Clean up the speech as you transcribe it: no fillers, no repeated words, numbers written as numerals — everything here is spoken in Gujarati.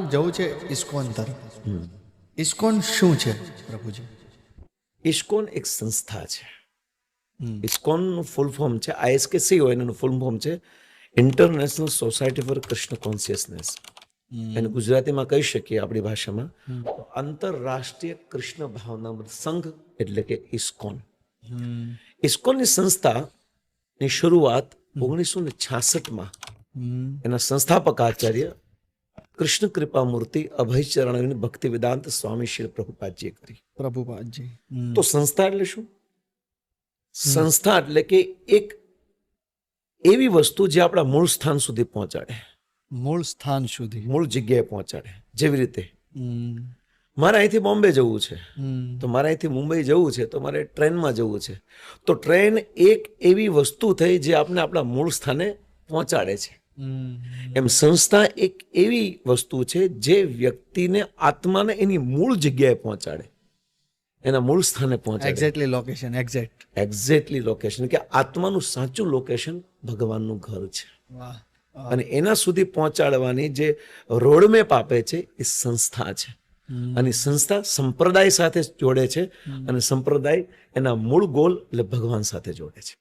જવું છે ઇસ્કોન તરફ. ઇસ્કોન શું છે પ્રભુજી? ઇસ્કોન એક સંસ્થા છે. ઇસ્કોનનું ફૂલ ફોર્મ છે ISKC હોય એનું ફૂલ ફોર્મ છે international society for Krishna consciousness. એને ગુજરાતીમાં કહી શકીએ આપણી ભાષામાં તો આંતરરાષ્ટ્રીય કૃષ્ણ ભાવનામૃત સંઘ એટલે કે ઇસ્કોન. ઇસ્કોનની સંસ્થાની શરૂઆત 1966માં એના સંસ્થાપક આચાર્ય કૃષ્ણ કૃપા મૂર્તિ અભયચરણ ભક્તિ વેદાંત સ્વામી શ્રી પ્રભુપાદજીએ કરી. પ્રભુપાદજી. તો સંસ્થા એટલે શું? સંસ્થા એટલે કે એક એવી વસ્તુ જે આપણા મૂળ સ્થાન સુધી પહોંચાડે, મૂળ સ્થાન સુધી, મૂળ જગ્યાએ પહોંચાડે. જેવી રીતે મારે અહીંથી બોમ્બે જવું છે તો મારે અહીંથી મુંબઈ જવું છે તો મારે ટ્રેનમાં જવું છે તો ટ્રેન એક એવી વસ્તુ થઈ જે આપણે આપણા મૂળ સ્થાને પહોંચાડે છે. એમ સંસ્થા એક એવી વસ્તુ છે જે વ્યક્તિને આત્માને એની મૂળ જગ્યાએ પહોંચાડે, એના મૂળ સ્થાને પહોંચાડે. એક્ઝેક્ટલી લોકેશન, એક્ઝેક્ટલી લોકેશન, કે આત્માનું સાચું લોકેશન ભગવાનનું ઘર છે. વાહ. અને એના સુધી પહોંચાડવાની જે રોડમેપ આપે છે એ સંસ્થા છે. અને સંસ્થા સંપ્રદાય સાથે જોડે છે અને સંપ્રદાય એના મૂળ ગોલ એટલે ભગવાન સાથે જોડે છે.